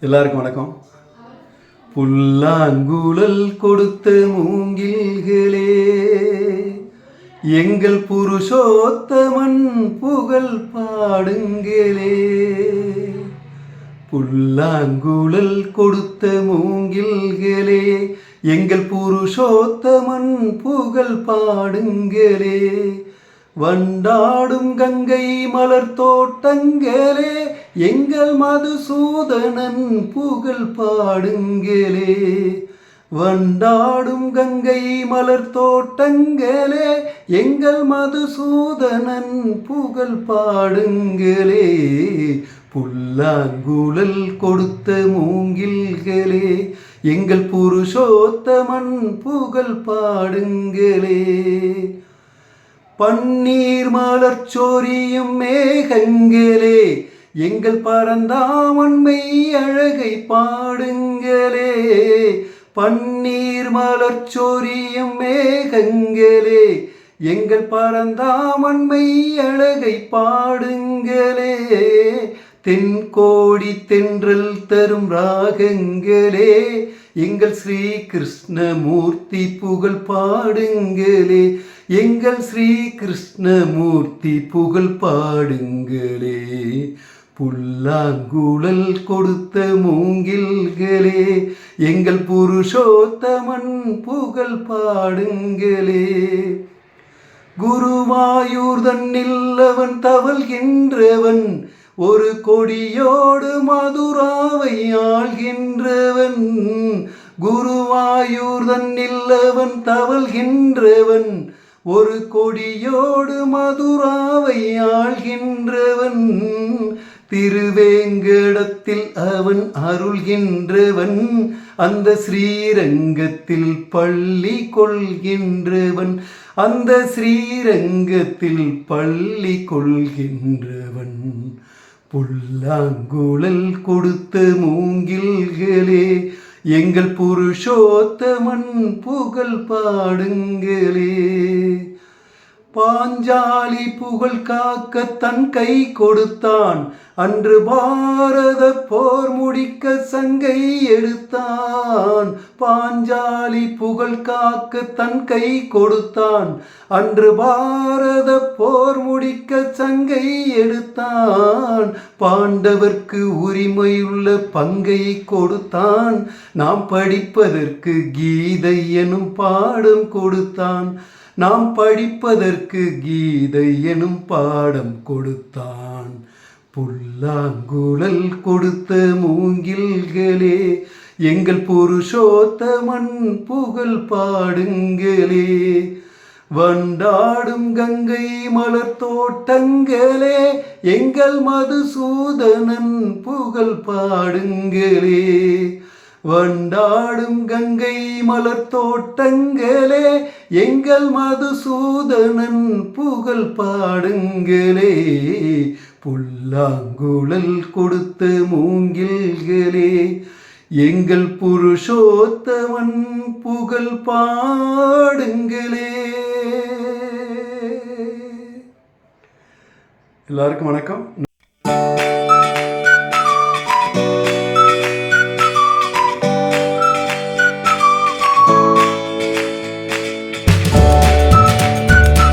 எல்லாருக்கும் வணக்கம். புல்லாங்குழல் கொடுத்த மூங்கில்களே, எங்கள் புருஷோத்தமன் புகழ் பாடுங்களே. புல்லாங்குழல் கொடுத்த மூங்கில்களே, எங்கள் புருஷோத்தமன் புகழ் பாடுங்களே. வண்டாடும் கங்கை மலர் தோட்டங்களே, எங்கள் மதுசூதனன் புகழ் பாடுங்களே. வண்டாடும் கங்கை மலர் தோட்டங்களே, எங்கள் மதுசூதனன் புகழ் பாடுங்களே. புல்லாங்குழல் கொடுத்த மூங்கில்களே, எங்கள் புருஷோத்தமன் புகழ் பாடுங்களே. பன்னீர் மலர் சொரியும் மேகங்களே, எங்கள் பரந்தாமன் மெய் அழகை பாடுங்களே. பன்னீர் மலர் சொரியும் மேகங்களே, எங்கள் பரந்தாமன் மெய் அழகை பாடுங்களே. தென்கோடி தென்றல் தரும் ராகங்களே, எங்கள் ஸ்ரீ கிருஷ்ணமூர்த்தி புகழ் பாடுங்களே. எங்கள் ஸ்ரீ கிருஷ்ணமூர்த்தி புகழ் பாடுங்களே. புல்லாங்குழல் கொடுத்த மூங்கில்களே, எங்கள் புருஷோத்தமன் புகழ் பாடுங்களே. குருவாயூர் தன்னில் அவன் தவழ்கின்றவன், ஒரு கொடியோடு மதுராவை ஆள்கின்றவன். குருவாயூர் தன்னில் அவன் தவழ்கின்றவன், ஒரு கொடியோடு மதுராவை ஆள்கின்றவன். திருவேங்கடத்தில் அவன் அருள்கின்றவன், அந்த ஸ்ரீரங்கத்தில் பள்ளி கொள்கின்றவன். அந்த ஸ்ரீரங்கத்தில் பள்ளி கொள்கின்றவன். புல்லாங்குழல் கொடுத்த மூங்கில்களே, எங்கள் புருஷோத்தமன் புகழ் பாடுங்களே. பாஞ்சாலி புகழ் காக்க தன் கை கொடுத்தான், அன்று பாரத போர் முடிக்க சங்கை எடுத்தான். பாஞ்சாலி புகழ் காக்க தன் கை கொடுத்தான், அன்று பாரத போர் முடிக்க சங்கை எடுத்தான். பாண்டவர்க்கு உரிமையுள்ள பங்கை கொடுத்தான், நாம் படிப்பதற்கு கீதை எனும் பாடம் கொடுத்தான். நாம் படிப்பதற்கு கீதை எனும் பாடம் கொடுத்தான். புல்லாங்குழல் கொடுத்த மூங்கில்களே, எங்கள் புருஷோத்தமன் புகழ் பாடுங்களே. வண்டாடும் கங்கை மலர் தோட்டங்களே, எங்கள் மதுசூதனன் புகழ் பாடுங்களே. வண்டாடும் கங்கை மலர் தோட்டங்களே, எங்கள் மதுசூதனன் புகழ் பாடுங்களே. புல்லாங்குழல் கொடுத்த மூங்கில்களே, எங்கள் புருஷோத்தமன் புகழ் பாடுங்களே. எல்லாருக்கும் வணக்கம்.